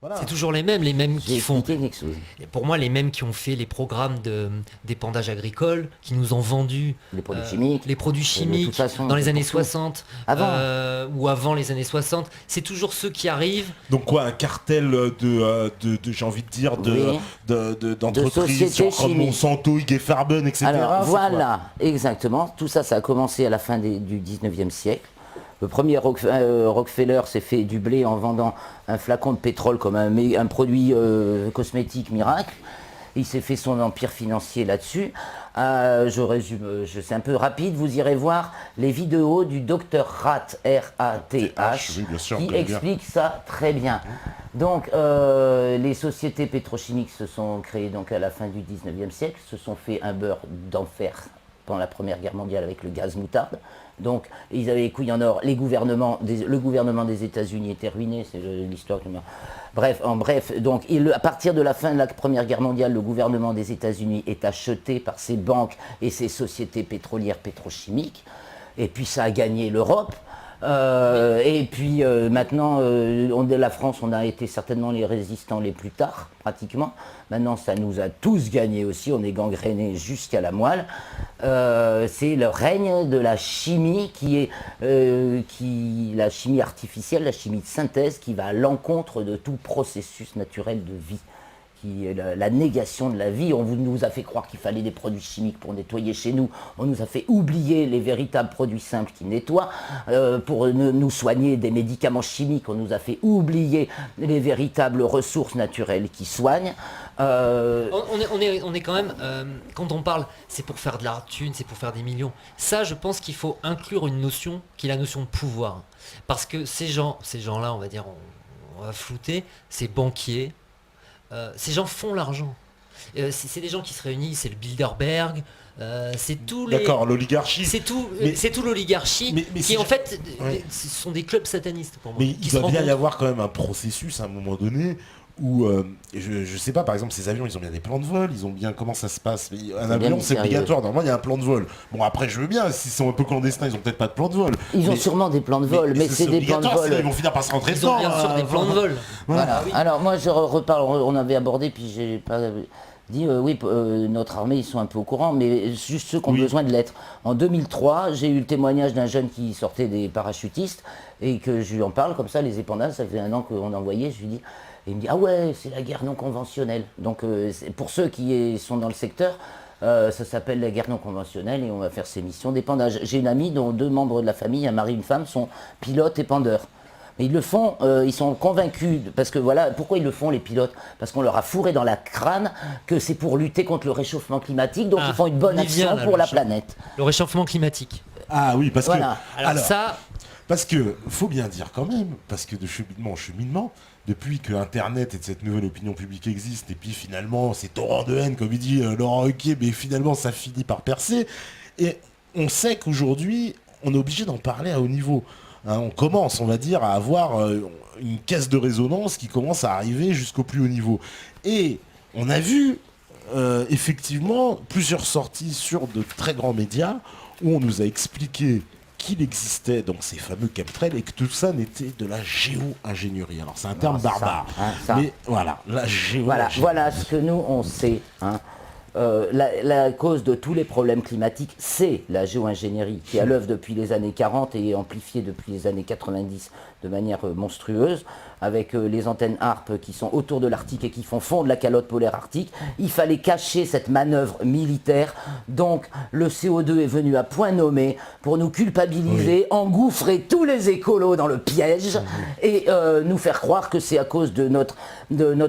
Voilà. C'est toujours les mêmes J'ai qui font. expliqué quelque chose. Pour moi, les mêmes qui ont fait les programmes d'épandage agricole, qui nous ont vendu Les produits chimiques. les produits De toute chimiques façon, dans les c'est années pour tout. 60 Avant. ou avant les années 60, c'est toujours ceux qui arrivent. Donc quoi, un cartel j'ai envie de dire, Oui. d'entreprises sociétés genre comme chimiques. Monsanto, IG Farben, etc. Alors c'est voilà, exactement. Tout ça, ça a commencé à la fin du 19e siècle. Le premier Rockefeller s'est fait du blé en vendant un flacon de pétrole comme un produit cosmétique miracle. Il s'est fait son empire financier là-dessus. Je résume, c'est un peu rapide. Vous irez voir les vidéos du docteur Rath, R-A-T-H, oui, bien sûr, qui très bien. explique ça très bien. Donc, les sociétés pétrochimiques se sont créées donc à la fin du 19e siècle, se sont fait un beurre d'enfer pendant la Première Guerre mondiale avec le gaz moutarde. Donc, ils avaient les couilles en or. Le gouvernement des États-Unis était ruiné, c'est l'histoire. Bref, donc à partir de la fin de la Première Guerre mondiale, le gouvernement des États-Unis est acheté par ces banques et ces sociétés pétrolières pétrochimiques. Et puis ça a gagné l'Europe. Et puis maintenant, la France, on a été certainement les résistants les plus tard, pratiquement. Maintenant, ça nous a tous gagnés aussi, on est gangrénés jusqu'à la moelle. C'est le règne de la chimie la chimie artificielle, la chimie de synthèse qui va à l'encontre de tout processus naturel de vie. Qui est la négation de la vie. On nous a fait croire qu'il fallait des produits chimiques pour nettoyer chez nous. On nous a fait oublier les véritables produits simples qui nettoient. Pour nous soigner des médicaments chimiques, on nous a fait oublier les véritables ressources naturelles qui soignent. On est quand même, quand on parle, c'est pour faire de la thune, c'est pour faire des millions. Ça, je pense qu'il faut inclure une notion qui est la notion de pouvoir. Parce que ces gens-là, on va dire, on va flouter, ces banquiers, ces gens font l'argent. C'est des gens qui se réunissent, c'est le Bilderberg, c'est tous les. D'accord, l'oligarchie. C'est tout, Mais- c'est tout l'oligarchie mais qui si en je- fait, Ouais. ce sont des clubs satanistes pour moi. Mais qui il se doit bien y rencontrent. avoir quand même un processus à un moment donné où, je sais pas, par exemple, ces avions, ils ont bien des plans de vol, ils ont bien comment ça se passe. Mais un bien avion, c'est mystérieux. obligatoire. Normalement, il y a un plan de vol. Bon, après, je veux bien, s'ils sont un peu clandestins, ils ont peut-être pas de plan de vol. Ils ont Mais- sûrement des plans de vol, mais c'est des plans de obligatoire, sinon vol. ils vont finir par se rentrer Ils ont dedans, bien sûr des plans de vol. Voilà. Ah oui. Alors moi je reparle, on avait abordé, puis j'ai pas dit, notre armée, ils sont un peu au courant, mais juste ceux qui ont Oui. besoin de l'être. En 2003, j'ai eu le témoignage d'un jeune qui sortait des parachutistes, et que je lui en parle, comme ça, les épandages, ça fait 1 an qu'on envoyait, je lui dis, et il me dit, ah ouais, c'est la guerre non conventionnelle. Donc pour ceux qui sont dans le secteur, ça s'appelle la guerre non conventionnelle, et on va faire ces missions d'épandage. J'ai une amie dont 2 membres de la famille, un mari et une femme, sont pilotes épandeurs. Mais ils le font, ils sont convaincus, parce que voilà, pourquoi ils le font les pilotes? Parce qu'on leur a fourré dans la crâne que c'est pour lutter contre le réchauffement climatique, donc Ah, ils font une bonne on y vient, action là, pour le la champ. planète. Le réchauffement climatique. Ah oui, parce Voilà. que. Alors ça, Parce que, faut bien dire quand même, parce que de cheminement en cheminement, depuis que Internet et cette nouvelle opinion publique existent, et puis finalement, ces torrents de haine, comme il dit Laurent Ruquier, mais finalement, ça finit par percer. Et on sait qu'aujourd'hui, on est obligé d'en parler à haut niveau. Hein, on commence, on va dire, à avoir une caisse de résonance qui commence à arriver jusqu'au plus haut niveau. Et on a vu, effectivement, plusieurs sorties sur de très grands médias où on nous a expliqué qu'il existait donc ces fameux chemtrails et que tout ça n'était de la géo-ingénierie. Alors c'est un terme ça, barbare, hein, ça. mais voilà, la géo-ingénierie. Voilà ce que nous on sait. Hein. La cause de tous les problèmes climatiques, c'est la géo-ingénierie qui est à l'œuvre depuis les années 40 et amplifiée depuis les années 90 de manière monstrueuse, avec les antennes HARP qui sont autour de l'Arctique et qui font fondre la calotte polaire arctique. Il fallait cacher cette manœuvre militaire, donc le CO2 est venu à point nommé pour nous culpabiliser, engouffrer tous les écolos dans le piège et nous faire croire que c'est à cause de notre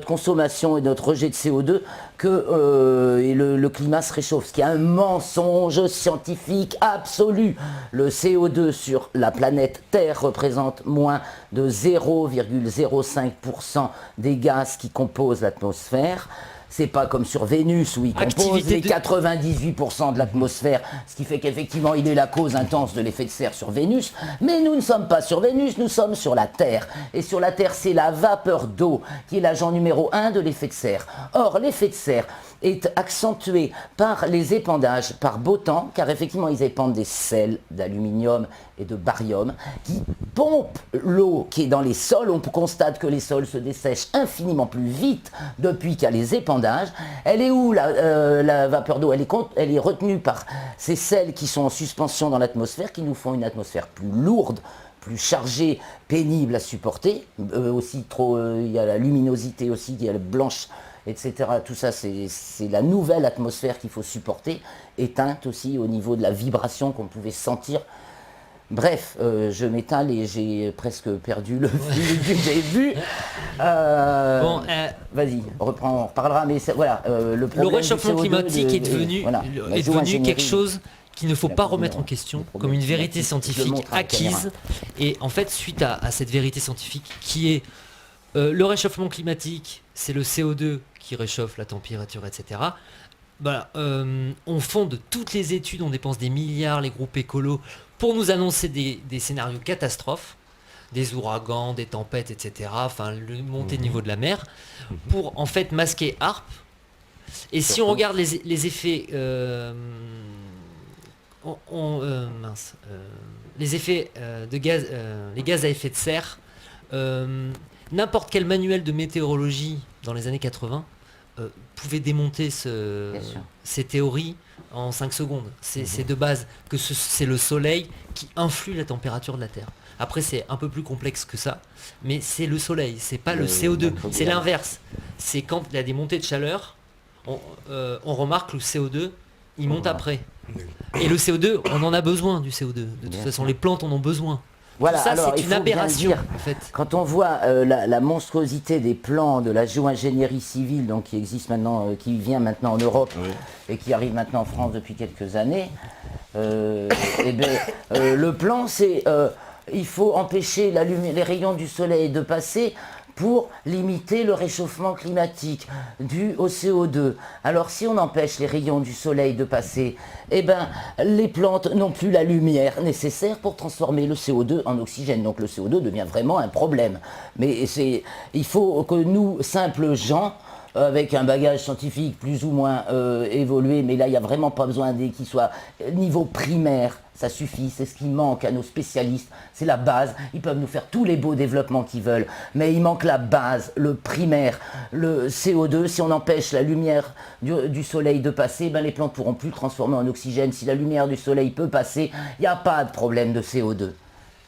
consommation et de notre rejet de CO2 que le climat se réchauffe, ce qui est un mensonge scientifique absolu. Le CO2 sur la planète Terre représente moins de 0,05% des gaz qui composent l'atmosphère. C'est pas comme sur Vénus où il compose Activité les de- 98% de l'atmosphère, ce qui fait qu'effectivement il est la cause intense de l'effet de serre sur Vénus. Mais nous ne sommes pas sur Vénus, nous sommes sur la Terre. Et sur la Terre, c'est la vapeur d'eau qui est l'agent numéro 1 de l'effet de serre. Or, l'effet de serre est accentué par les épandages, par beau temps, car effectivement ils épandent des sels d'aluminium et de barium qui pompent l'eau qui est dans les sols. On constate que les sols se dessèchent infiniment plus vite depuis qu'il y a les épandages. Elle est où la vapeur d'eau? Elle est retenue par ces sels qui sont en suspension dans l'atmosphère, qui nous font une atmosphère plus lourde, plus chargée, pénible à supporter. Il y a la luminosité aussi, il y a la blanche, etc. Tout ça, c'est la nouvelle atmosphère qu'il faut supporter, éteinte aussi au niveau de la vibration qu'on pouvait sentir. Bref, je m'étale et j'ai presque perdu le fil du début. Vas-y, reprends, on reparlera. Mais voilà, le réchauffement climatique est devenu quelque chose qu'il ne faut pas remettre en question comme une vérité scientifique acquise. Et en fait, suite à cette vérité scientifique qui est le réchauffement climatique, c'est le CO2 qui réchauffe la température, etc. On fonde toutes les études, on dépense des milliards, les groupes écolos, pour nous annoncer des scénarios catastrophes, des ouragans, des tempêtes, etc. Enfin, le montée de niveau de la mer, pour en fait masquer HARP. Et si on regarde les effets, les effets de gaz, les gaz à effet de serre, n'importe quel manuel de météorologie dans les années 80 pouvait démonter ces théories en 5 secondes. C'est de base que c'est le soleil qui influe la température de la Terre. Après, c'est un peu plus complexe que ça, mais c'est le soleil, c'est pas le CO2, c'est l'inverse. C'est quand il y a des montées de chaleur, on remarque que le CO2, il monte après. Et le CO2, on en a besoin du CO2. De toute façon, les plantes en ont besoin. Voilà, ça, alors, c'est une aberration, dire, en fait. Quand on voit la monstruosité des plans de la géo-ingénierie civile, donc qui existe maintenant, qui vient maintenant en Europe et qui arrive maintenant en France depuis quelques années, le plan, c'est il faut empêcher les rayons du soleil de passer pour limiter le réchauffement climatique dû au CO2. Alors si on empêche les rayons du soleil de passer, les plantes n'ont plus la lumière nécessaire pour transformer le CO2 en oxygène. Donc le CO2 devient vraiment un problème. Mais il faut que nous, simples gens, avec un bagage scientifique plus ou moins évolué, mais là il n'y a vraiment pas besoin qu'il soit niveau primaire, ça suffit, c'est ce qui manque à nos spécialistes, c'est la base. Ils peuvent nous faire tous les beaux développements qu'ils veulent, mais il manque la base, le primaire, le CO2. Si on empêche la lumière du soleil de passer, les plantes ne pourront plus le transformer en oxygène. Si la lumière du soleil peut passer, il n'y a pas de problème de CO2.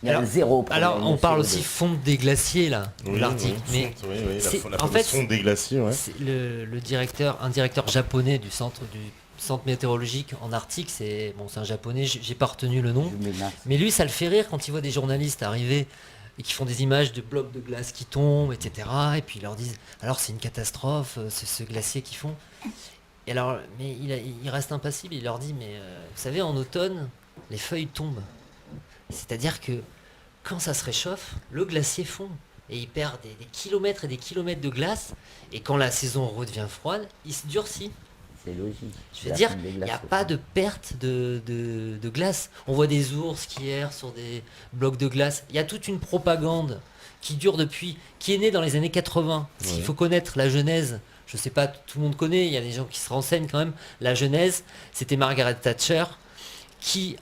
Il y a zéro problème. Alors, on parle aussi fonte des glaciers, là, de l'article. Mais en fait, fonte des glaciers, c'est un directeur japonais du centre météorologique en Arctique, c'est un japonais, j'ai pas retenu le nom. Mais lui, ça le fait rire quand il voit des journalistes arriver et qui font des images de blocs de glace qui tombent, etc. Et puis ils leur disent, alors c'est une catastrophe, c'est ce glacier qu'ils font. Et alors, mais il reste impassible, il leur dit, mais vous savez, en automne, les feuilles tombent. C'est-à-dire que quand ça se réchauffe, le glacier fond et il perd des kilomètres et des kilomètres de glace. Et quand la saison redevient froide, il se durcit. C'est logique. Je veux dire, il n'y a pas de perte de glace. On voit des ours qui errent sur des blocs de glace. Il y a toute une propagande qui dure qui est née dans les années 80. Parce qu'il faut connaître la genèse. Je ne sais pas, tout le monde connaît, il y a des gens qui se renseignent quand même. La genèse, c'était Margaret Thatcher qui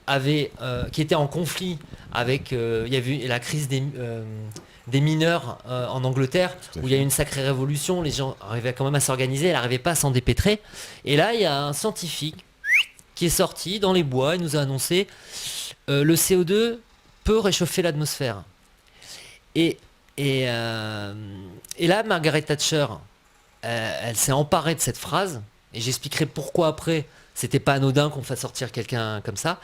était en conflit avec, il y a eu la crise des mineurs en Angleterre, où il y a eu une sacrée révolution, les gens arrivaient quand même à s'organiser, elle n'arrivait pas à s'en dépêtrer. Et là, il y a un scientifique qui est sorti dans les bois et nous a annoncé le CO2 peut réchauffer l'atmosphère. Et là, Margaret Thatcher, elle s'est emparée de cette phrase, et j'expliquerai pourquoi après. C'était pas anodin qu'on fasse sortir quelqu'un comme ça,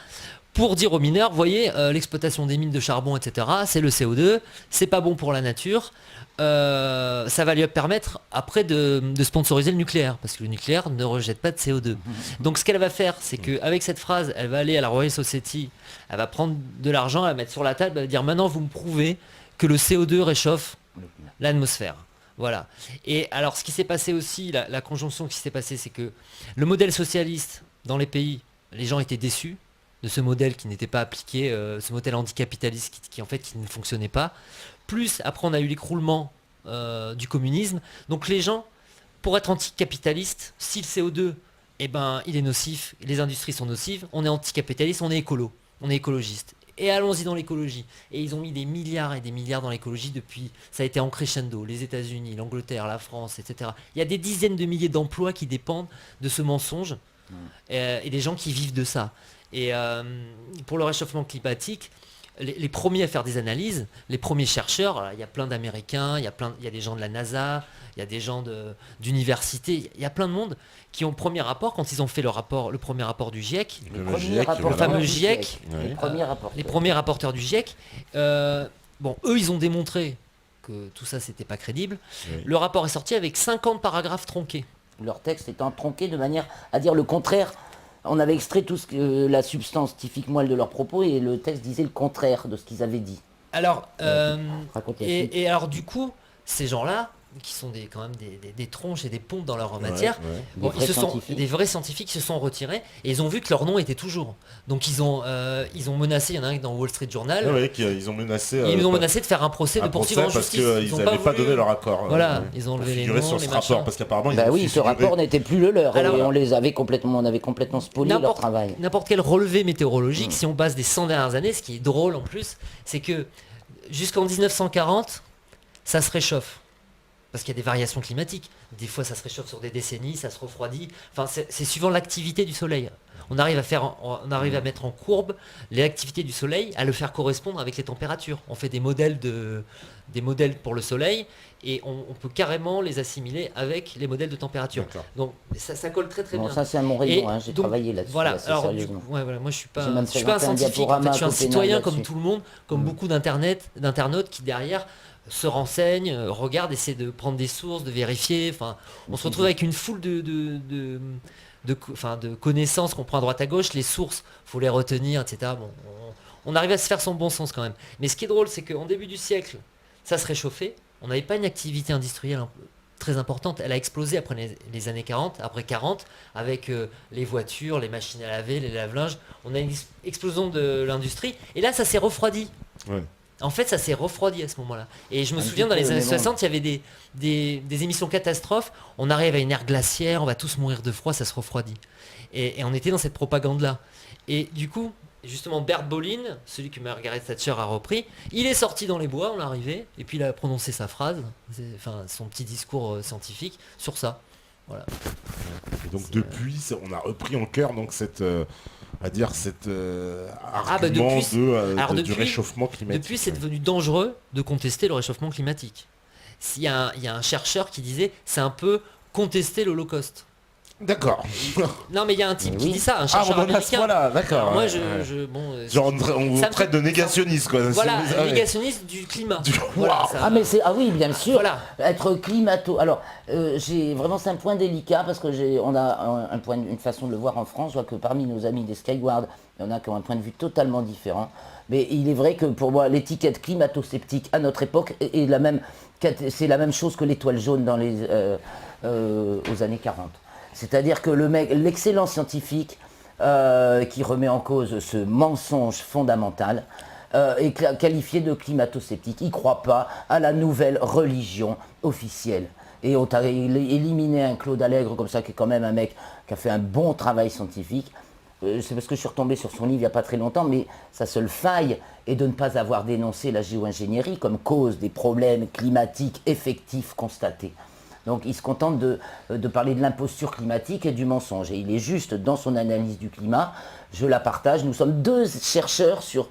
pour dire aux mineurs, voyez, l'exploitation des mines de charbon, etc., c'est le CO2, c'est pas bon pour la nature, ça va lui permettre après de sponsoriser le nucléaire, parce que le nucléaire ne rejette pas de CO2. Donc ce qu'elle va faire, c'est qu'avec cette phrase, elle va aller à la Royal Society, elle va prendre de l'argent, elle va mettre sur la table, elle va dire, maintenant vous me prouvez que le CO2 réchauffe l'atmosphère. Voilà. Et alors, ce qui s'est passé aussi, la conjonction qui s'est passée, c'est que le modèle socialiste dans les pays, les gens étaient déçus de ce modèle qui n'était pas appliqué, ce modèle anticapitaliste qui ne fonctionnait pas. Plus, après, on a eu l'écroulement du communisme. Donc, les gens, pour être anticapitaliste, si le CO2, il est nocif, les industries sont nocives, on est anticapitaliste, on est écolo, on est écologiste. Et allons-y dans l'écologie. Et ils ont mis des milliards et des milliards dans l'écologie depuis, ça a été en crescendo, les États-Unis, l'Angleterre, la France, etc. Il y a des dizaines de milliers d'emplois qui dépendent de ce mensonge et des gens qui vivent de ça. Et pour le réchauffement climatique, les premiers à faire des analyses, les premiers chercheurs, alors, il y a plein d'Américains, il y a des gens de la NASA, il y a des gens d'universités, il y a plein de monde qui ont le premier rapport, quand ils ont fait le premier rapport du GIEC, le fameux GIEC, les premiers rapporteurs du GIEC, eux ils ont démontré que tout ça c'était pas crédible. Oui. Le rapport est sorti avec 50 paragraphes tronqués. Leur texte étant tronqué de manière à dire le contraire. On avait extrait tout la substance scientifique moelle de leurs propos et le texte disait le contraire de ce qu'ils avaient dit. Alors, et alors du coup, ces gens-là, qui sont quand même des tronches et des pompes dans leur matière, bon, des vrais scientifiques se sont retirés et ils ont vu que leur nom était toujours. Donc ils ont menacé, il y en a un dans Wall Street Journal. Ils ont menacé. Ils ont menacé de faire un procès, de poursuivre en justice. Parce qu'ils n'avaient pas donné leur accord. Voilà, ils ont enlevé les noms, sur ce rapport, parce qu'apparemment ce rapport n'était plus le leur. Alors, et on avait complètement spolié leur travail. N'importe quel relevé météorologique, si on base des 100 dernières années, ce qui est drôle en plus, c'est que jusqu'en 1940, ça se réchauffe. Parce qu'il y a des variations climatiques. Des fois, ça se réchauffe sur des décennies, ça se refroidit. Enfin, c'est suivant l'activité du Soleil. On arrive à mettre en courbe l'activité du Soleil, à le faire correspondre avec les températures. On fait des modèles pour le Soleil et on peut carrément les assimiler avec les modèles de température. Donc ça colle très bien. Ça c'est à mon rayon, j'ai travaillé là-dessus. Voilà, alors moi je suis pas un scientifique, en fait, je suis un citoyen comme tout le monde, comme beaucoup d'internautes qui derrière se renseignent, regardent, essaient de prendre des sources, de vérifier. Enfin, on se retrouve avec une foule de connaissances qu'on prend à droite à gauche. Les sources, faut les retenir, etc. Bon, on arrive à se faire son bon sens quand même. Mais ce qui est drôle, c'est qu'en début du siècle, ça se réchauffait. On n'avait pas une activité industrielle très importante. Elle a explosé après les années 40, après 40, avec les voitures, les machines à laver, les lave-linges. On a une explosion de l'industrie. Et là, ça s'est refroidi. Ouais. En fait, ça s'est refroidi à ce moment-là. Et je me souviens, dans les années 60, il y avait des émissions catastrophes. On arrive à une ère glaciaire, on va tous mourir de froid, ça se refroidit. Et on était dans cette propagande-là. Et du coup, justement, Bert Bolin, celui que Margaret Thatcher a repris, il est sorti dans les bois, on l'arrivait, et puis il a prononcé sa phrase, son petit discours scientifique sur ça. Voilà. Et donc depuis, on a repris en cœur donc cette... argument du réchauffement climatique. Depuis, c'est devenu dangereux de contester le réchauffement climatique. Il y a un chercheur qui disait, c'est un peu contester l'Holocauste. D'accord. Non, mais il y a un type qui dit ça, un chercheur américain. Voilà, d'accord. Moi, on vous traite de négationniste, quoi. Voilà, négationniste du climat. Voilà, oui, bien sûr. Voilà. Être climato. Alors, c'est un point délicat parce que on a une façon de le voir en France. Je vois que parmi nos amis des Skyward, il y en a qui ont un point de vue totalement différent. Mais il est vrai que pour moi, l'étiquette climato-sceptique à notre époque c'est la même chose que l'étoile jaune aux années 40. C'est-à-dire que l'excellent scientifique qui remet en cause ce mensonge fondamental est qualifié de climato-sceptique. Il ne croit pas à la nouvelle religion officielle. Et on a éliminé un Claude Allègre comme ça, qui est quand même un mec qui a fait un bon travail scientifique. C'est parce que je suis retombé sur son livre il n'y a pas très longtemps, mais sa seule faille est de ne pas avoir dénoncé la géo-ingénierie comme cause des problèmes climatiques effectifs constatés. Donc il se contente de parler de l'imposture climatique et du mensonge. Et il est juste dans son analyse du climat, je la partage. Nous sommes deux chercheurs sur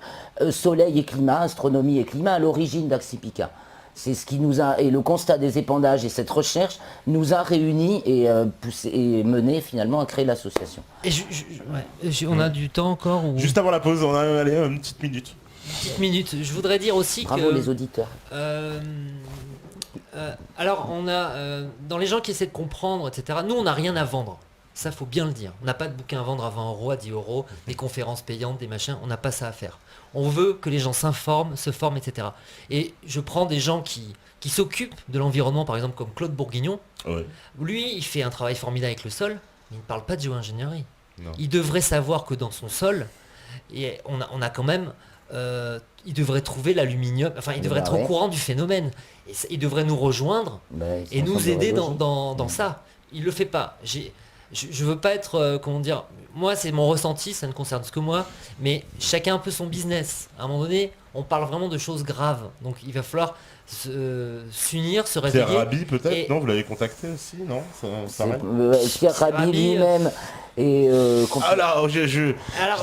soleil et climat, astronomie et climat à l'origine d'Axipica. C'est ce qui nous a, et le constat des épandages et cette recherche nous a réunis et mené finalement à créer l'association. Et on a du temps encore Juste avant la pause, on a une petite minute. Je voudrais dire aussi Bravo les auditeurs. Alors on a dans les gens qui essaient de comprendre, etc. Nous on n'a rien à vendre. Ça faut bien le dire. On n'a pas de bouquin à vendre à 20 €, à 10 €, des conférences payantes, des machins. On n'a pas ça à faire. On veut que les gens s'informent, se forment, etc. Et je prends des gens qui s'occupent de l'environnement, par exemple comme Claude Bourguignon. Ouais. Lui, il fait un travail formidable avec le sol, mais il ne parle pas de géo-ingénierie. Il devrait savoir que dans son sol, on a quand même... il devrait trouver l'aluminium, il devrait être au courant du phénomène. Et il devrait nous rejoindre et nous aider dans ça. Il ne le fait pas. je veux pas être, comment dire, moi c'est mon ressenti, ça ne concerne que moi, mais chacun un peu son business. À un moment donné, on parle vraiment de choses graves, donc il va falloir s'unir, se Pierre réveiller. Rabhi peut-être, Et- non, vous l'avez contacté aussi, non, ça règle Pierre Rabhi Rabhi, lui-même est Ah là, Alors, je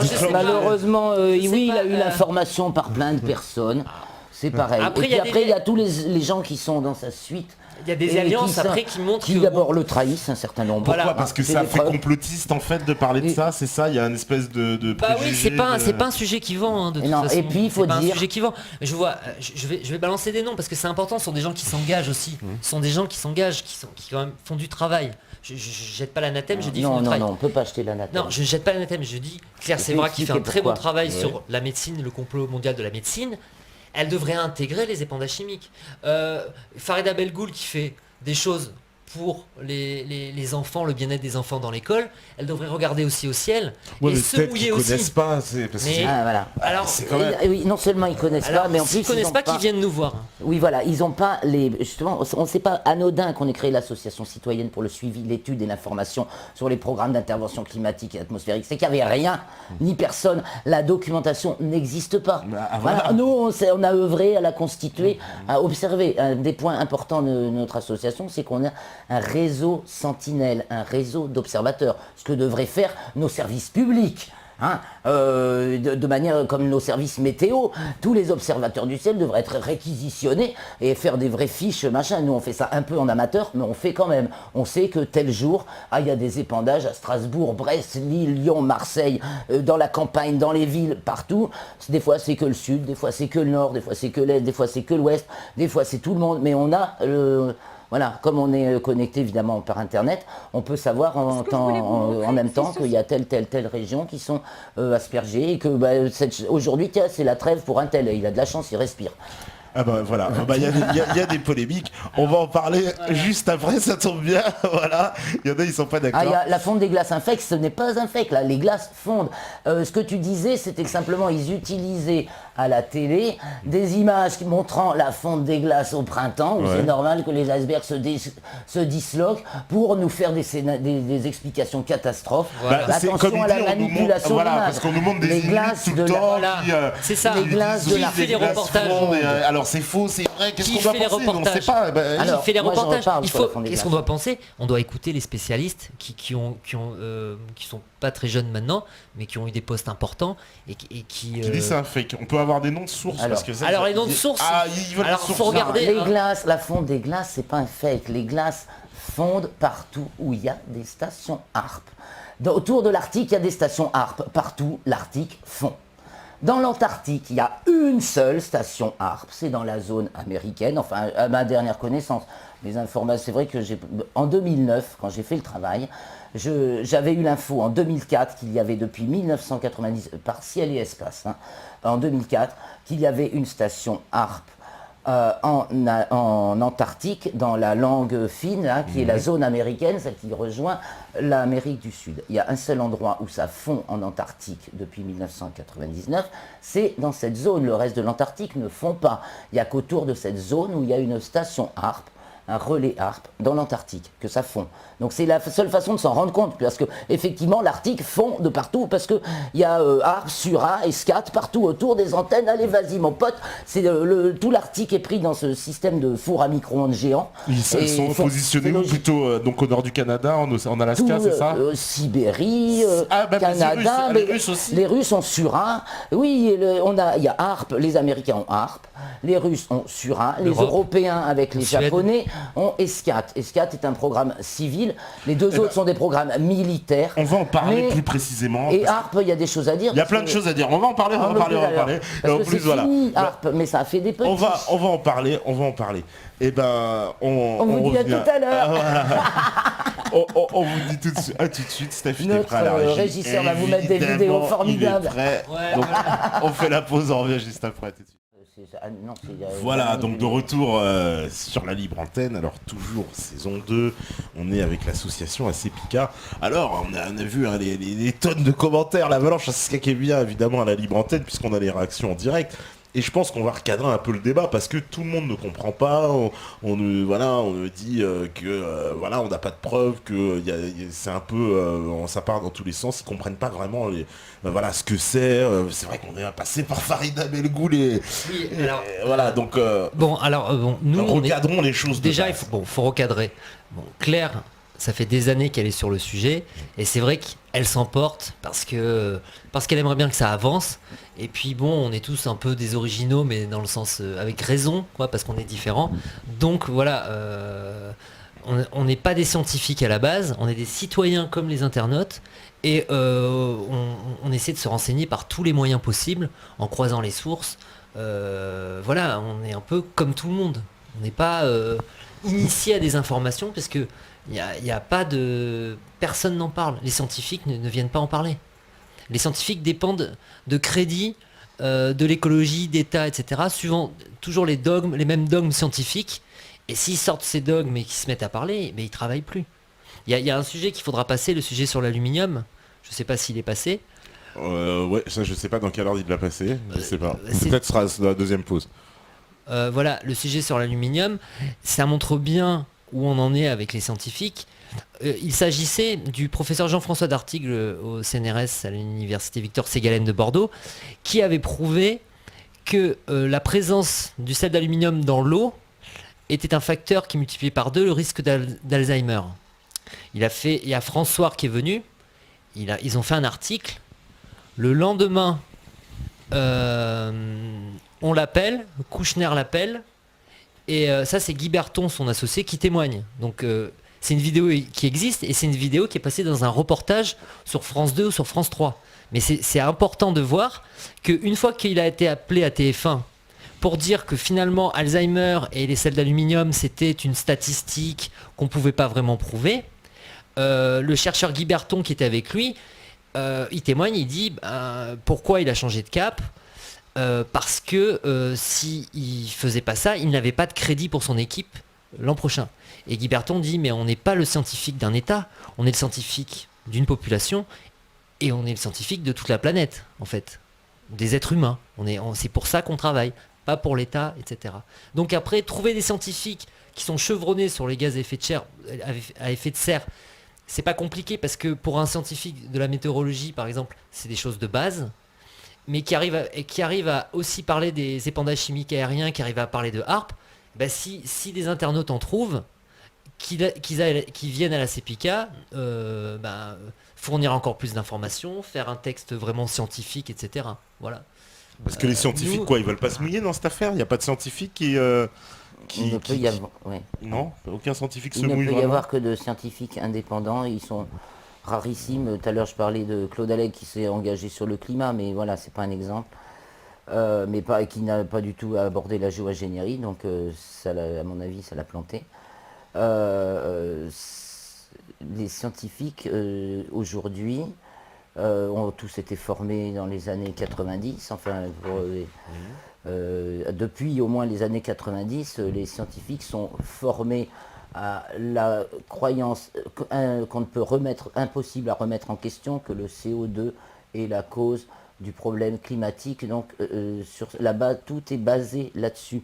sais pas. malheureusement, Je sais oui, il pas, a eu l'information par plein de personnes. C'est pareil. Après, Et il y puis a des- après, il y a tous les gens qui sont dans sa suite. Il y a des et alliances qui après qui montrent qui que d'abord le trahissent un certain nombre. Voilà. Pourquoi Parce que C'est ça des fait preuves. complotiste en fait de parler de Et- ça, c'est ça. Il y a une espèce de bah oui, préjugé c'est pas un sujet qui vend, hein, de Et toute non, façon. et puis, il faut C'est pas un dire- sujet qui vend. Je vois, je vais balancer des noms parce que c'est important. Ce sont des gens qui s'engagent aussi. Ce sont des gens qui s'engagent, qui quand même font du travail. Je jette pas l'anathème, je dis ils font Non, du non, travail. non, on peut pas acheter l'anathème. Non, je jette pas l'anathème, je dis Claire Je vais Sévra qui fait un expliquer très bon pourquoi. travail Ouais. sur la médecine, le complot mondial de la médecine. Elle devrait intégrer les épandages chimiques. Farida Belgoul qui fait des choses pour les enfants, le bien-être des enfants dans l'école, elle devrait regarder aussi au ciel Ouais, et mais se peut-être mouiller qu'ils aussi. connaissent pas, c'est parce que Mais- Ah, voilà. Alors, c'est quand même. Et oui, non seulement ils connaissent alors pas, mais en plus s'ils connaissent ont pas, qu'ils viennent nous voir. Oui, voilà, ils n'ont pas les. Justement, on sait pas anodin qu'on ait créé l'association citoyenne pour le suivi, l'étude et l'information sur les programmes d'intervention climatique et atmosphérique. C'est qu'il n'y avait rien, ni personne. La documentation n'existe pas. Bah, Voilà. voilà. Nous, on a œuvré à la constituer, à observer. Un des points importants de notre association, c'est qu'on a un réseau sentinelle, un réseau d'observateurs, ce que devraient faire nos services publics. Hein, de manière comme nos services météo, tous les observateurs du ciel devraient être réquisitionnés et faire des vraies fiches, machin. Nous, on fait ça un peu en amateur, mais on fait quand même. On sait que tel jour, il y a des épandages à Strasbourg, Brest, Lille, Lyon, Marseille, dans la campagne, dans les villes, partout. Des fois, c'est que le sud, des fois, c'est que le nord, des fois, c'est que l'est, des fois, c'est que l'ouest, des fois, c'est tout le monde. Mais on a voilà, comme on est connecté évidemment par Internet, on peut savoir en même temps qu'il y a telle région qui sont aspergées et que aujourd'hui, tiens, c'est la trêve pour un tel. Il a de la chance, il respire. Ah bah voilà, il y a des polémiques. On va en parler juste après, ça tombe bien. Voilà, il y en a ils sont pas d'accord. Ah, il y a la fonte des glaces infectes, ce n'est pas un fake, là, les glaces fondent. Ce que tu disais, c'était que simplement ils utilisaient à la télé des images montrant la fonte des glaces au printemps, où Ouais. c'est normal que les icebergs se disloquent, pour nous faire des explications catastrophes. Voilà. Bah, c'est Attention comme il à la dit, on nous manipulation montre, voilà, d'images. parce qu'on nous montre des Les images glaces tout de le la- temps Voilà, qui, c'est ça. les glaces de Qui la fait les glaces reportages fondent, alors c'est faux, c'est vrai, qu'est-ce Qui qu'on doit fait les penser? On sait reportages pas. Bah, Alors, qui fait les moi, j'en reportages. reparle Il sur la faut. fonte des Qu'est-ce qu'on glaces. doit penser? On doit écouter les spécialistes qui sont pas très jeunes maintenant, mais qui ont eu des postes importants et qui. qui dit c'est un fake. On peut avoir des noms de sources Alors- parce que ça, Alors, ça- les noms de sources. Ah, ils veulent Alors, des faut sources. regarder. Les glaces, la fonte des glaces, c'est pas un fake. Les glaces fondent partout où il y a des stations HARP. Autour de l'Arctique, il y a des stations HARP. Partout, l'Arctique fond. Dans l'Antarctique, il y a une seule station HARP, c'est dans la zone américaine, enfin à ma dernière connaissance. Les informations, c'est vrai que en 2009, quand j'ai fait le travail, j'avais eu l'info en 2004 qu'il y avait depuis 1990, par ciel et espace, hein, en 2004, qu'il y avait une station HARP en Antarctique, dans la langue fine, hein, qui est la zone américaine, celle qui rejoint l'Amérique du Sud. Il y a un seul endroit où ça fond en Antarctique depuis 1999, c'est dans cette zone. Le reste de l'Antarctique ne fond pas. Il n'y a qu'autour de cette zone où il y a une station HARP, un relais HARP dans l'Antarctique, que ça fond. Donc c'est la seule façon de s'en rendre compte, parce que effectivement l'Arctique fond de partout, parce que il y a HARP, Sura et SCAT partout autour des antennes. Allez, vas-y mon pote, c'est tout l'Arctique est pris dans ce système de four à micro-ondes géant. Ils Et sont positionnés c'est où logique. plutôt donc au nord du Canada, en Alaska, Tout, c'est ça? Sibérie, Ah, bah, les Canada, Russes, les Russes aussi. Les Russes ont Sura. Oui, il y a HARP, les Américains ont HARP, les Russes ont Sura, les L'Europe. Européens avec les Suède. Japonais ont ESCAT. ESCAT est un programme civil, les deux autres sont des programmes militaires. On va en parler Mais- plus précisément. Et parce HARP, il y a des choses à dire. qu'il y a parce plein de que- choses à dire. On va en parler, on va en parler. Et Parce en que plus, c'est voilà. fini, Bah, HARP, mais ça a fait des petits. on va en parler. Et ben, On vous dit à revient. tout à l'heure. On vous dit tout de suite, Steph, t'es Notre, prêt à la régie. régisseur va vous mettre des Évidemment, vidéos il est formidables. prêt. Ouais, Donc, on fait la pause, on revient juste après. Tout de suite. Voilà, donc de retour sur la libre antenne, alors toujours saison 2, on est avec l'association ACPICA. Alors, on a vu hein, les tonnes de commentaires, l'avalanche, c'est ce qui est bien évidemment à la libre antenne, puisqu'on a les réactions en direct. Et je pense qu'on va recadrer un peu le débat parce que tout le monde ne comprend pas. On nous dit que voilà, on n'a pas de preuves, que c'est un peu, ça part dans tous les sens. Ils comprennent pas vraiment voilà ce que c'est. C'est vrai qu'on est passé par Farida Belgoul Oui, alors, voilà donc. Nous, recadrons les choses. Déjà, faut recadrer. Bon, Claire, ça fait des années qu'elle est sur le sujet, et c'est vrai qu'elle s'emporte parce qu'elle aimerait bien que ça avance. Et puis bon, on est tous un peu des originaux, mais dans le sens avec raison, quoi, parce qu'on est différents. Donc voilà, on n'est pas des scientifiques à la base, on est des citoyens comme les internautes, et on essaie de se renseigner par tous les moyens possibles, en croisant les sources. Voilà, on est un peu comme tout le monde. On n'est pas initié à des informations parce que il y a pas de... Personne n'en parle. Les scientifiques ne viennent pas en parler. Les scientifiques dépendent de crédits, de l'écologie, d'État, etc. Suivant toujours les mêmes dogmes scientifiques. Et s'ils sortent ces dogmes et qu'ils se mettent à parler, mais ils travaillent plus. Il y a un sujet qu'il faudra passer, le sujet sur l'aluminium. Je ne sais pas s'il est passé. Ouais, ça je sais pas dans quel ordre il l'a passé. Je sais pas. Peut-être sera la deuxième pause. Voilà, le sujet sur l'aluminium, ça montre bien où on en est avec les scientifiques. Il s'agissait du professeur Jean-François Dartigue au CNRS à l'université Victor Ségalen de Bordeaux, qui avait prouvé que la présence du sel d'aluminium dans l'eau était un facteur qui multipliait par 2 le risque d'Alzheimer. Il y a François qui est venu, ils ont fait un article. Le lendemain, on l'appelle, Kouchner l'appelle, et ça c'est Guy Berton, son associé, qui témoigne. Donc c'est une vidéo qui existe, et c'est une vidéo qui est passée dans un reportage sur France 2 ou sur France 3. Mais c'est important de voir qu'une fois qu'il a été appelé à TF1 pour dire que finalement Alzheimer et les sels d'aluminium c'était une statistique qu'on ne pouvait pas vraiment prouver, le chercheur Guy Berton qui était avec lui, il témoigne, il dit pourquoi il a changé de cap. Parce que s'il ne faisait pas ça, il n'avait pas de crédit pour son équipe l'an prochain. Et Guy Berton dit mais on n'est pas le scientifique d'un État, on est le scientifique d'une population et on est le scientifique de toute la planète en fait, des êtres humains. C'est pour ça qu'on travaille, pas pour l'État, etc. Donc après, trouver des scientifiques qui sont chevronnés sur les gaz à effet de serre, c'est pas compliqué parce que pour un scientifique de la météorologie par exemple, c'est des choses de base. Mais qui arrive à aussi parler des épandages chimiques aériens, qui arrive à parler de HAARP, si des internautes en trouvent, qui viennent à la CEPICA, fournir encore plus d'informations, faire un texte vraiment scientifique, etc. Voilà. Parce que les scientifiques, ils veulent pas se mouiller dans cette affaire. Il n'y a pas de scientifique qui... Il ne peut y avoir... ouais. Non, aucun scientifique se mouille. Il ne peut y avoir que de scientifiques indépendants. Ils sont... rarissime. Tout à l'heure, je parlais de Claude Allègre qui s'est engagé sur le climat, mais voilà, c'est pas un exemple. Qui n'a pas du tout abordé la géo-ingénierie, donc ça, à mon avis, ça l'a planté. Les scientifiques, aujourd'hui, ont tous été formés dans les années 90, depuis au moins les années 90, les scientifiques sont formés à la croyance qu'on ne peut impossible à remettre en question que le CO2 est la cause du problème climatique. Donc là-bas, tout est basé là-dessus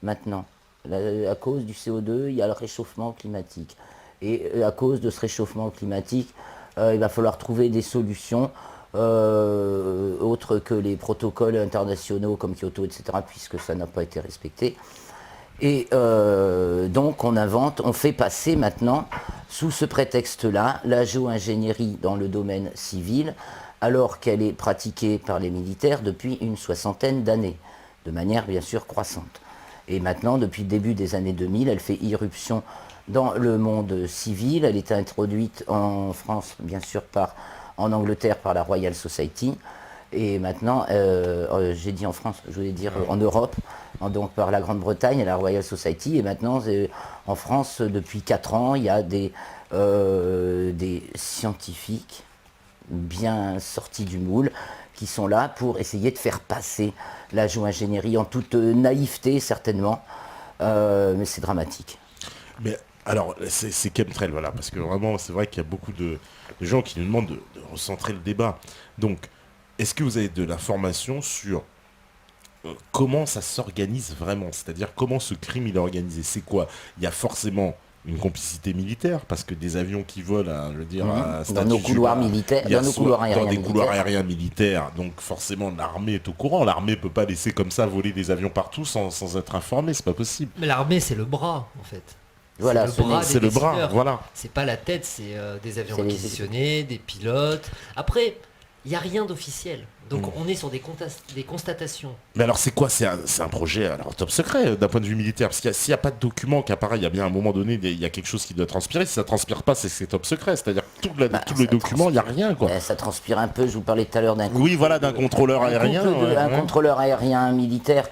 maintenant. À cause du CO2, il y a le réchauffement climatique. Et à cause de ce réchauffement climatique, il va falloir trouver des solutions autres que les protocoles internationaux comme Kyoto, etc., puisque ça n'a pas été respecté. Et donc on fait passer maintenant, sous ce prétexte-là, la géo-ingénierie dans le domaine civil, alors qu'elle est pratiquée par les militaires depuis une 60aine d'années, de manière bien sûr croissante. Et maintenant, depuis le début des années 2000, elle fait irruption dans le monde civil. Elle est introduite en France, bien sûr, en Angleterre par la Royal Society. Et maintenant, j'ai dit en France, je voulais dire en Europe, donc par la Grande-Bretagne et la Royal Society. Et maintenant, en France, depuis 4 ans, il y a des scientifiques bien sortis du moule qui sont là pour essayer de faire passer la géo-ingénierie en toute naïveté, certainement. Mais c'est dramatique. Mais alors, c'est chemtrail, voilà, parce que vraiment, c'est vrai qu'il y a beaucoup de gens qui nous demandent de recentrer le débat. Donc, est-ce que vous avez de l'information sur comment ça s'organise vraiment? C'est-à-dire comment ce crime il est organisé? C'est quoi? Il y a forcément une complicité militaire, parce que des avions qui volent, je veux dire, à Dans nos couloirs militaires, il y a dans nos soit couloirs dans aériens des couloirs militaires. aériens militaires, donc forcément l'armée est au courant. L'armée peut pas laisser comme ça voler des avions partout sans être informée, c'est pas possible. Mais l'armée, c'est le bras, en fait. Voilà, c'est le bras, C'est des le bras, décideurs. voilà. C'est pas la tête, c'est des avions C'est les- réquisitionnés, des pilotes. Après, il n'y a rien d'officiel. Donc on est sur des constatations. Mais alors c'est quoi? C'est un projet alors top secret d'un point de vue militaire, parce qu'il s'il n'y a pas de document qui apparaît, il y a bien à un moment donné, il y a quelque chose qui doit transpirer. Si ça transpire pas, c'est top secret. C'est-à-dire que tous les ça documents, il n'y a rien, quoi. Ça transpire un peu, je vous parlais tout à l'heure d'un Oui, voilà, d'un contrôleur aérien. un ouais. contrôleur aérien militaire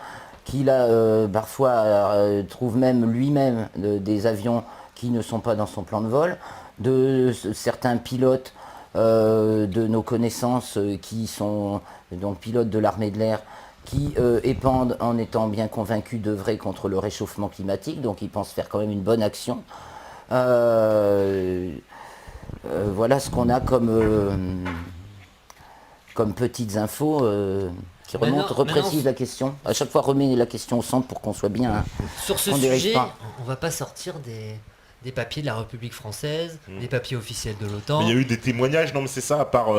qui là parfois trouve même lui-même des avions qui ne sont pas dans son plan de vol, de certains pilotes de nos connaissances qui sont donc pilotes de l'armée de l'air qui épandent en étant bien convaincus d'œuvrer contre le réchauffement climatique, donc ils pensent faire quand même une bonne action. Voilà ce qu'on a comme petites infos qui reprécisent la question. À chaque fois, remet la question au centre pour qu'on soit bien. Hein, Sur ce qu'on dérive sujet, pas. on va pas sortir des papiers de la République française, des papiers officiels de l'OTAN. Mais il y a eu des témoignages, non mais c'est ça, à part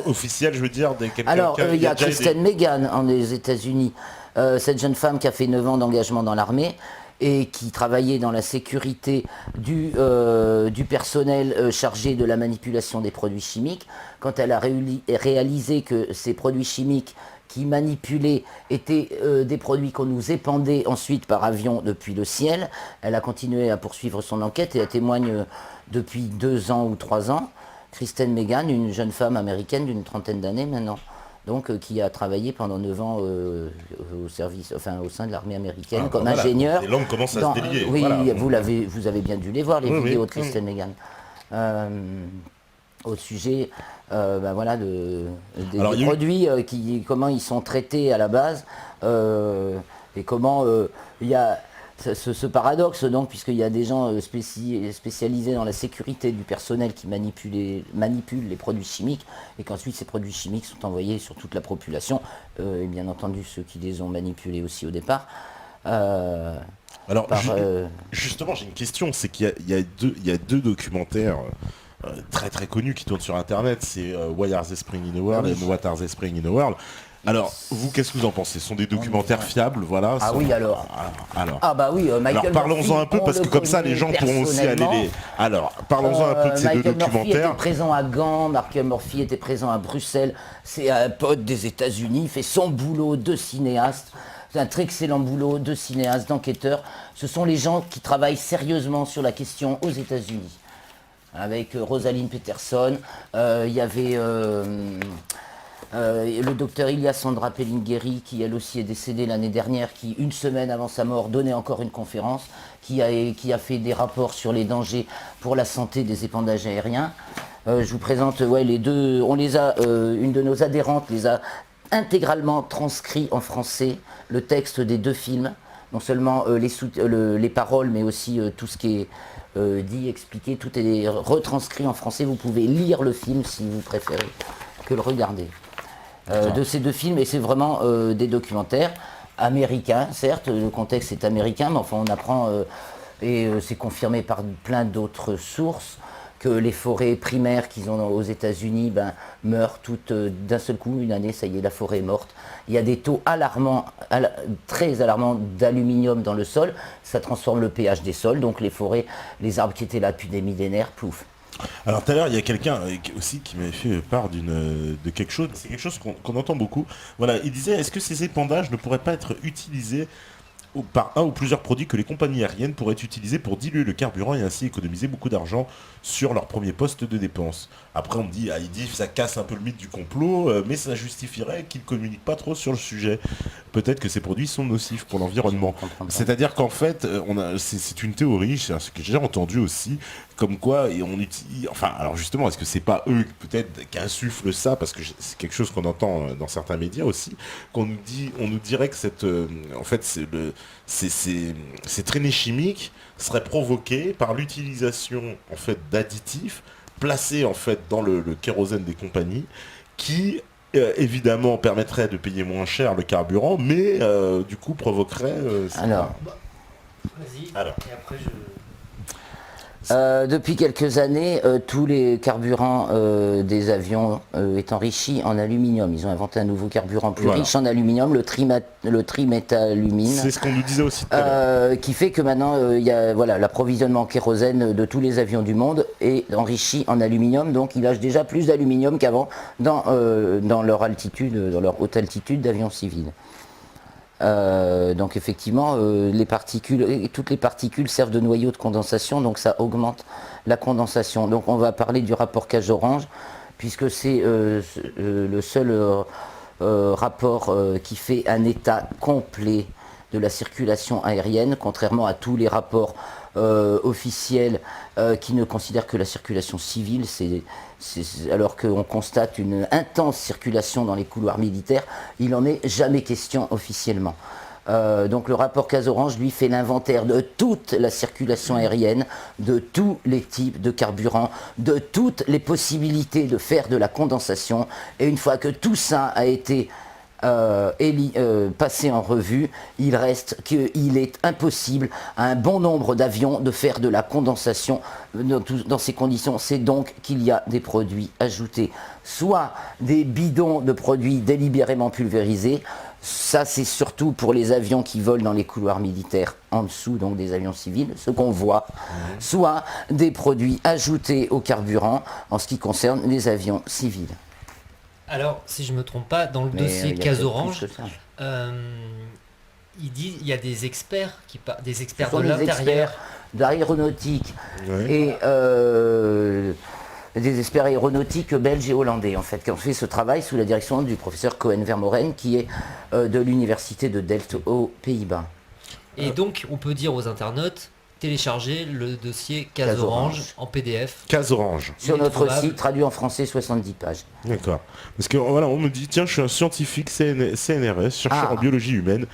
officiel, je veux dire, des quelqu'un. Alors, il y a déjà Kristen Meghan des États-Unis, cette jeune femme qui a fait 9 ans d'engagement dans l'armée et qui travaillait dans la sécurité du personnel chargé de la manipulation des produits chimiques. Quand elle a réalisé que ces produits chimiques qui manipulaient étaient des produits qu'on nous épandait ensuite par avion depuis le ciel, elle a continué à poursuivre son enquête et elle témoigne depuis 2 ans ou 3 ans. Kristen Meghan, une jeune femme américaine d'une 30aine d'années maintenant, donc qui a travaillé pendant 9 ans au service, enfin au sein de l'armée américaine comme voilà, ingénieur. les langues commencent à se délier. Oui, Voilà. vous avez bien dû les voir, les Oui, vidéos oui. de Kristen Meghan. Au sujet voilà, Alors, des il y a eu- produits, comment ils sont traités à la base, et comment il y a ce paradoxe, donc, puisqu'il y a des gens spécialisés dans la sécurité du personnel qui manipulent les produits chimiques, et qu'ensuite ces produits chimiques sont envoyés sur toute la population, et bien entendu ceux qui les ont manipulés aussi au départ. Alors, justement, j'ai une question, c'est qu'il y a deux documentaires très très connus qui tournent sur Internet, c'est Why Are They Spring in the World et What Are They Spring in the World. Alors, vous, qu'est-ce que vous en pensez? Ce sont des documentaires fiables, voilà. Ah oui, alors. Alors. Ah bah oui, Michael Alors parlons-en Murphy, un peu, on parce que le comme ça les connaît gens pourront aussi aller personnellement. les... Alors, parlons-en un peu de ces deux Michael Murphy était documentaires. présent à Gand, Michael Murphy était présent à Bruxelles, c'est un pote des États-Unis, il fait son boulot de cinéaste, c'est un très excellent boulot de cinéaste, d'enquêteur. Ce sont les gens qui travaillent sérieusement sur la question aux États-Unis. Avec Rosalind Peterson, il y avait le docteur Ilyasandra Pellingheri, qui elle aussi est décédée l'année dernière, qui une semaine avant sa mort donnait encore une conférence, qui a fait des rapports sur les dangers pour la santé des épandages aériens. Je vous présente les deux, une de nos adhérentes les a intégralement transcrits en français, le texte des 2 films, non seulement les paroles, mais aussi tout ce qui est dit, expliqué, tout est retranscrit en français. Vous pouvez lire le film si vous préférez que le regarder. De ces 2 films, et c'est vraiment des documentaires américains, certes, le contexte est américain, mais enfin on apprend, et c'est confirmé par plein d'autres sources, que les forêts primaires qu'ils ont aux États-Unis meurent toutes d'un seul coup, une année, ça y est, la forêt est morte. Il y a des taux alarmants, très alarmants d'aluminium dans le sol, ça transforme le pH des sols, donc les forêts, les arbres qui étaient là depuis des millénaires, plouf. Alors tout à l'heure, il y a quelqu'un aussi qui m'avait fait part de quelque chose, c'est quelque chose qu'on entend beaucoup. Voilà, il disait, est-ce que ces épandages ne pourraient pas être utilisés par un ou plusieurs produits que les compagnies aériennes pourraient utiliser pour diluer le carburant et ainsi économiser beaucoup d'argent sur leur premier poste de dépense. Après on me dit, il dit ça casse un peu le mythe du complot, mais ça justifierait qu'ils ne communiquent pas trop sur le sujet. Peut-être que ces produits sont nocifs pour l'environnement. C'est-à-dire qu'en fait, c'est une théorie, c'est ce que j'ai entendu aussi, comme quoi, et on utilise... Enfin, alors justement, est-ce que c'est pas eux peut-être qui insufflent ça, parce que c'est quelque chose qu'on entend dans certains médias aussi, on nous dirait que en fait, ces traînées chimiques seraient provoquées par l'utilisation en fait d'additifs placés en fait dans le kérosène des compagnies qui évidemment permettrait de payer moins cher le carburant, mais du coup provoquerait... Alors, Vas-y. Alors. Et après depuis quelques années, tous les carburants des avions est enrichi en aluminium. Ils ont inventé un nouveau carburant plus riche en aluminium, le trimétalumine. C'est ce qu'on nous disait aussi tout à l'heure. Qui fait que maintenant, l'approvisionnement en kérosène de tous les avions du monde est enrichi en aluminium. Donc il lâche déjà plus d'aluminium qu'avant dans leur altitude, dans leur haute altitude d'avions civils. Donc effectivement, toutes les particules servent de noyau de condensation, donc ça augmente la condensation. Donc on va parler du rapport Cage-Orange, puisque c'est le seul rapport qui fait un état complet de la circulation aérienne, contrairement à tous les rapports officiels qui ne considèrent que la circulation civile, alors qu'on constate une intense circulation dans les couloirs militaires, il n'en est jamais question officiellement. Donc le rapport Cage-Orange, lui, fait l'inventaire de toute la circulation aérienne, de tous les types de carburants, de toutes les possibilités de faire de la condensation, et une fois que tout ça a été passé en revue, il reste qu'il est impossible à un bon nombre d'avions de faire de la condensation dans ces conditions. C'est donc qu'il y a des produits ajoutés, soit des bidons de produits délibérément pulvérisés, ça c'est surtout pour les avions qui volent dans les couloirs militaires en dessous, donc des avions civils, ce qu'on voit, soit des produits ajoutés au carburant en ce qui concerne les avions civils. Alors, si je me trompe pas, dans le dossier Cage-Orange, il y a des experts des experts de l'intérieur, d'aéronautique et des experts aéronautiques belges et hollandais en fait, qui ont fait ce travail sous la direction du professeur Cohen Vermoren, qui est de l'université de Delft aux Pays-Bas. Et donc, on peut dire aux internautes, télécharger le dossier Cage-Orange en PDF. Cage-Orange. Sur notre site, traduit en français, 70 pages. D'accord. Parce que voilà, on me dit, tiens, je suis un scientifique CNRS, chercheur en biologie humaine.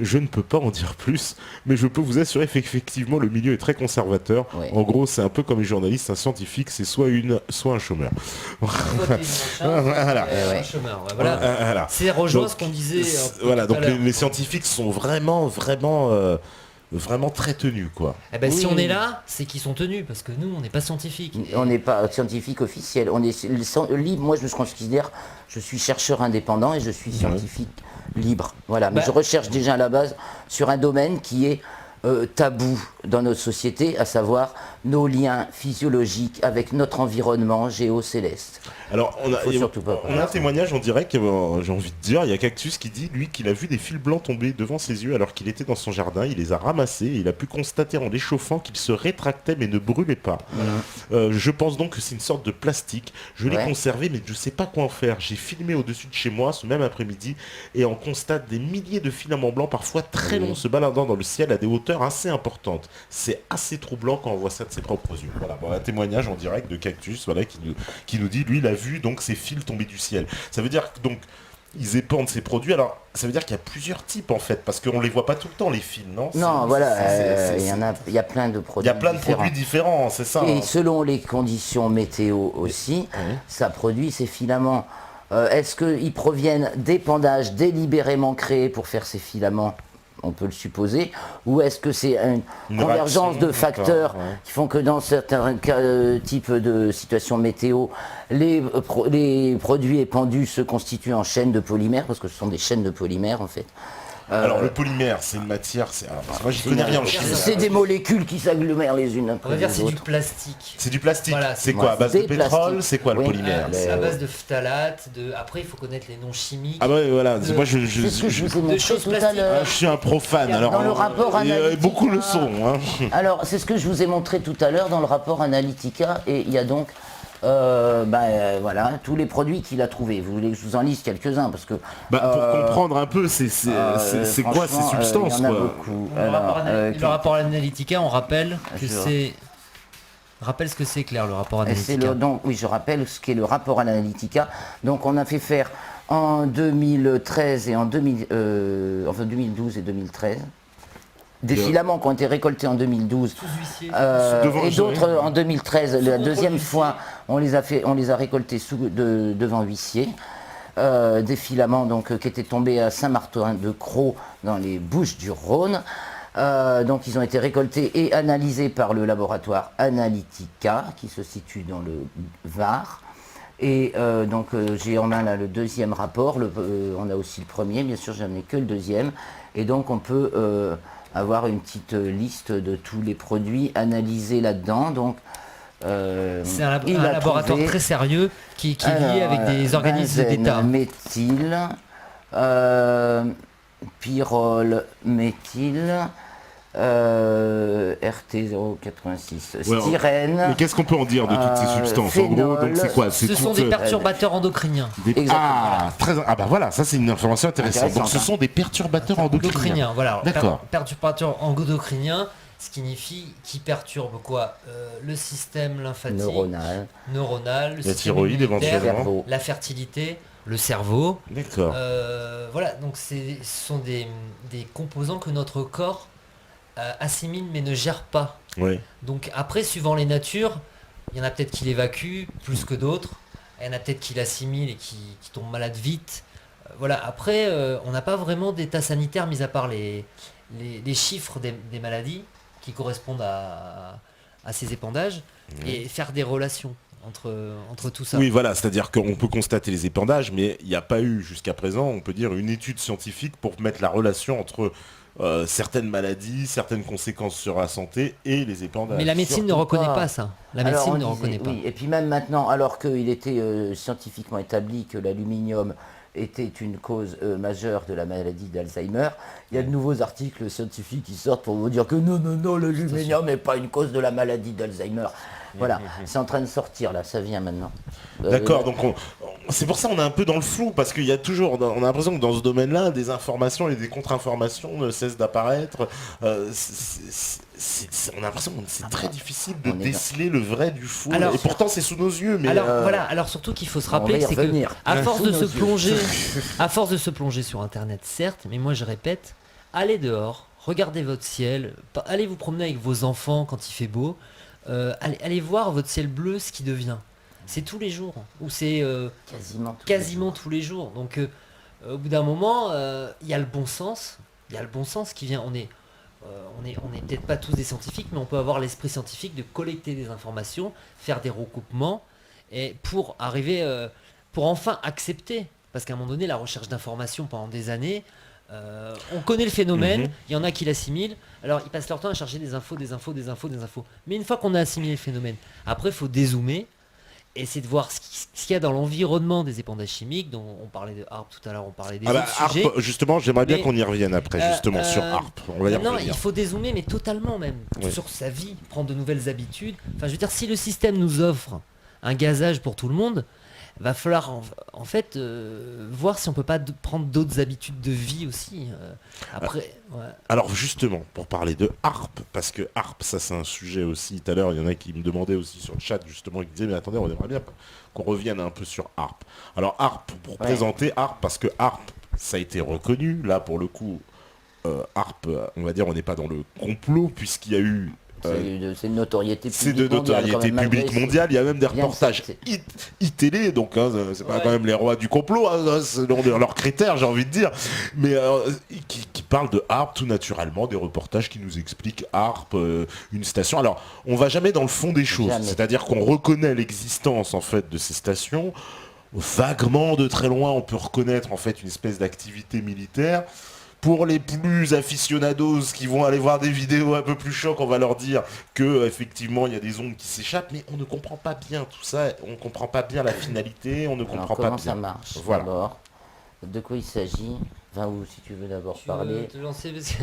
Je ne peux pas en dire plus, mais je peux vous assurer qu'effectivement le milieu est très conservateur. Ouais. En gros, c'est un peu comme les journalistes, un scientifique, c'est soit un chômeur. Voilà. Un chômeur, ouais, voilà. C'est rejoint ce qu'on disait. Voilà, donc les scientifiques sont vraiment très tenus, quoi. Eh ben, si on est là, c'est qu'ils sont tenus, parce que nous, on n'est pas scientifiques. On n'est pas scientifique officiel. On est libre. Moi, je me considère, je suis chercheur indépendant et je suis scientifique libre. Voilà. Mais je recherche déjà à la base sur un domaine qui est tabou dans notre société, à savoir nos liens physiologiques avec notre environnement géocéleste. Alors, on a un témoignage en direct, j'ai envie de dire, il y a Cactus qui dit, lui, qu'il a vu des fils blancs tomber devant ses yeux alors qu'il était dans son jardin, il les a ramassés et il a pu constater en les chauffant qu'ils se rétractaient mais ne brûlaient pas. Je pense donc que c'est une sorte de plastique. Je l'ai conservé mais je ne sais pas quoi en faire. J'ai filmé au-dessus de chez moi ce même après-midi et on constate des milliers de filaments blancs, parfois très longs, se baladant dans le ciel à des hauteurs assez importantes. C'est assez troublant quand on voit ça de ses propres yeux. Voilà, un témoignage en direct de Cactus, voilà, qui nous dit, lui, il a vu donc ces fils tomber du ciel. Ça veut dire que donc ils épandent ces produits. Alors ça veut dire qu'il y a plusieurs types en fait, parce qu'on les voit pas tout le temps les fils, non? Non, voilà, il y a plein de produits. Il y a plein de produits différents, c'est ça. Et selon les conditions météo aussi, ça produit ces filaments. Est-ce qu'ils proviennent d'épandages délibérément créés pour faire ces filaments? On peut le supposer, ou est-ce que c'est une convergence de facteurs qui font que dans certains types de situations météo, les produits épandus se constituent en chaînes de polymères, parce que ce sont des chaînes de polymères en fait. Alors le polymère, c'est une matière, moi j'y connais rien en chimie. C'est des molécules qui s'agglomèrent les unes après les autres. C'est du plastique. C'est du plastique. Voilà, c'est quoi, à base de pétrole? C'est quoi le polymère? C'est à base de phtalate, après il faut connaître les noms chimiques. Ah ouais, voilà, moi c'est ce que je vous ai montré tout à l'heure. Je suis un profane, alors dans le rapport Analytica, beaucoup le sont. Alors c'est ce que je vous ai montré tout à l'heure dans le rapport Analytica, et il y a donc voilà, tous les produits qu'il a trouvés. Vous voulez que je vous en lise quelques-uns parce que pour comprendre un peu, c'est quoi ces substances, il y en a beaucoup. Le rapport Analytica, on rappelle que c'est... Rappelle ce que c'est, Claire, le rapport Analytica. Oui, je rappelle ce qu'est le rapport Analytica. Donc on a fait faire en 2013 et en 2012 et 2013 des filaments qui ont été récoltés en 2012 et d'autres en 2013. La deuxième fois, on les a récoltés devant huissier. des filaments donc, qui étaient tombés à Saint-Martin-de-Crau dans les Bouches-du-Rhône. Donc ils ont été récoltés et analysés par le laboratoire Analytica qui se situe dans le Var. Et donc j'ai en main là, le deuxième rapport, on a aussi le premier, bien sûr j'en ai que le deuxième. Et donc on peut avoir une petite liste de tous les produits analysés là-dedans. Donc, c'est un laboratoire très sérieux qui est lié avec des organismes d'État. Méthyle, pyrrole méthyle, RT086, styrène. Mais qu'est-ce qu'on peut en dire de toutes ces substances phénol, en gros, donc c'est quoi? Ce sont des perturbateurs endocriniens. Bah voilà, ça c'est une information intéressante. Donc ce sont des perturbateurs endocriniens. Voilà. D'accord. Perturbateurs endocriniens, ce qui signifie qui perturbe quoi le système lymphatique, neuronal, le la système thyroïde immunitaire, éventuellement, la fertilité, le cerveau. D'accord. Voilà, donc ce sont des composants que notre corps assimile mais ne gère pas. Oui. Donc après, suivant les natures, il y en a peut-être qui l'évacuent plus que d'autres, il y en a peut-être qui l'assimilent et qui tombent malades vite. Voilà, après, on n'a pas vraiment d'état sanitaire, mis à part les chiffres des maladies qui correspondent à ces épandages, et faire des relations entre tout ça. Oui, voilà, c'est-à-dire qu'on peut constater les épandages, mais il n'y a pas eu jusqu'à présent, on peut dire, une étude scientifique pour mettre la relation entre certaines maladies, certaines conséquences sur la santé et les épandages. Mais la médecine ne reconnaît pas ça. La médecine ne reconnaît pas. Oui, et puis même maintenant, alors qu'il était scientifiquement établi que l'aluminium était une cause majeure de la maladie d'Alzheimer, il y a de nouveaux articles scientifiques qui sortent pour vous dire que non, l'aluminium n'est pas une cause de la maladie d'Alzheimer. Voilà, c'est en train de sortir là, ça vient maintenant. D'accord, donc c'est pour ça qu'on est un peu dans le flou, parce qu'il y a toujours, on a l'impression que dans ce domaine-là, des informations et des contre-informations ne cessent d'apparaître. On a l'impression que c'est très difficile de déceler le vrai du faux, et pourtant c'est sous nos yeux. Mais alors surtout qu'il faut se rappeler, c'est que à force de se plonger sur Internet, certes, mais moi je répète, allez dehors, regardez votre ciel, allez vous promener avec vos enfants quand il fait beau. Allez voir votre ciel bleu, ce qui devient. C'est tous les jours, ou c'est quasiment tous les jours. Donc au bout d'un moment, il y a le bon sens. Il y a le bon sens qui vient. On est peut-être pas tous des scientifiques, mais on peut avoir l'esprit scientifique de collecter des informations, faire des recoupements, et pour arriver, pour enfin accepter. Parce qu'à un moment donné, la recherche d'informations pendant des années, on connaît le phénomène, il y en a qui l'assimilent, alors ils passent leur temps à chercher des infos. Mais une fois qu'on a assimilé le phénomène, après il faut dézoomer, et c'est de voir ce qu'il y a dans l'environnement des épandages chimiques, dont on parlait de HARP tout à l'heure, on parlait des autres sujets. HARP, justement, j'aimerais bien qu'on y revienne après, justement, sur HARP. On va y revenir. Il faut dézoomer, mais totalement même, sur sa vie, prendre de nouvelles habitudes. Enfin, je veux dire, si le système nous offre un gazage pour tout le monde, va falloir en fait voir si on peut pas prendre d'autres habitudes de vie aussi. Après, Alors justement, pour parler de HARP, parce que HARP, ça c'est un sujet aussi, tout à l'heure il y en a qui me demandaient aussi sur le chat justement, qui disaient mais attendez, on aimerait bien qu'on revienne un peu sur HARP. Alors HARP, pour présenter HARP, parce que HARP, ça a été reconnu, là pour le coup, HARP, on va dire on n'est pas dans le complot, puisqu'il y a eu c'est une notoriété publique. C'est de notoriété publique mondiale. Il y a même des reportages télé, donc c'est pas quand même les rois du complot, selon leurs critères, j'ai envie de dire, mais qui parlent de HARP tout naturellement, des reportages qui nous expliquent HARP, une station. Alors, on va jamais dans le fond des choses, c'est-à-dire qu'on reconnaît l'existence en fait de ces stations. Vaguement, de très loin, on peut reconnaître en fait une espèce d'activité militaire. Pour les plus aficionados qui vont aller voir des vidéos un peu plus chocs, on va leur dire que effectivement il y a des ondes qui s'échappent, mais on ne comprend pas bien tout ça, on ne comprend pas bien la finalité, on ne comprend pas bien. Comment ça marche d'abord? De quoi il s'agit? Ou si tu veux d'abord parler.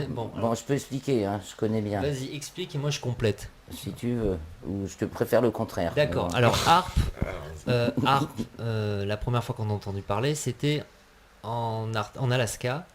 Bon, je peux expliquer, je connais bien. Vas-y, explique et moi je complète. Si tu veux, ou je te préfère le contraire. D'accord, alors HARP, la première fois qu'on a entendu parler, c'était en Alaska.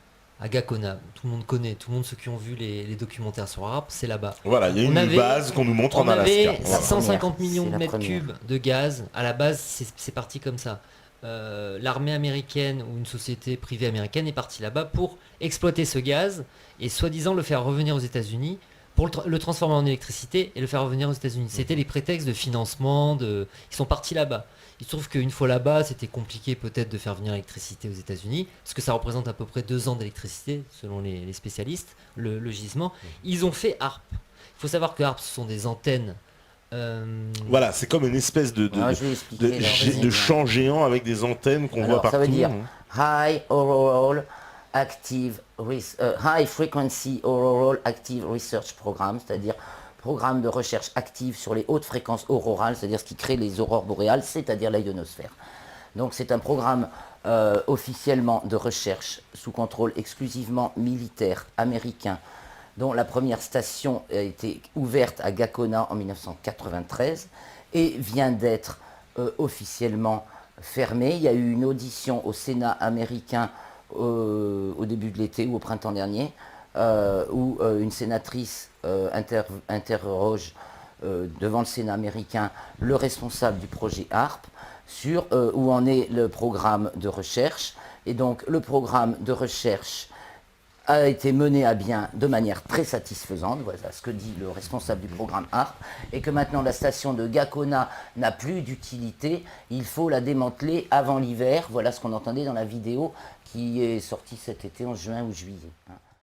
À Gakona, tout le monde connaît, ceux qui ont vu les documentaires sur HARP, c'est là-bas. Voilà, il y a une base qu'on nous montre en Alaska. On avait 150 millions de mètres cubes de gaz. À la base, c'est parti comme ça. L'armée américaine ou une société privée américaine est partie là-bas pour exploiter ce gaz et soi-disant le faire revenir aux États-Unis pour le transformer en électricité et le faire revenir aux États-Unis. C'était les prétextes de financement, ils sont partis là-bas. Il se trouve qu'une fois là-bas, c'était compliqué peut-être de faire venir l'électricité aux États-Unis, parce que ça représente à peu près 2 ans d'électricité, selon les spécialistes, le gisement. Ils ont fait HARP. Il faut savoir que HARP, ce sont des antennes. Voilà, c'est comme une espèce de je vais expliquer, là, vas-y. de champ géant avec des antennes qu'on voit Alors, partout. ça veut dire hein. High Frequency Auroral Active Research Program, c'est-à-dire programme de recherche active sur les hautes fréquences aurorales, c'est-à-dire ce qui crée les aurores boréales, c'est-à-dire la ionosphère. Donc c'est un programme officiellement de recherche sous contrôle exclusivement militaire américain, dont la première station a été ouverte à Gakona en 1993 et vient d'être officiellement fermée. Il y a eu une audition au Sénat américain au début de l'été ou au printemps dernier, où une sénatrice interroge devant le Sénat américain le responsable du projet HARP sur où en est le programme de recherche. Et donc le programme de recherche a été mené à bien de manière très satisfaisante, voilà ce que dit le responsable du programme HARP, et que maintenant la station de Gakona n'a plus d'utilité, il faut la démanteler avant l'hiver, voilà ce qu'on entendait dans la vidéo qui est sortie cet été en juin ou juillet.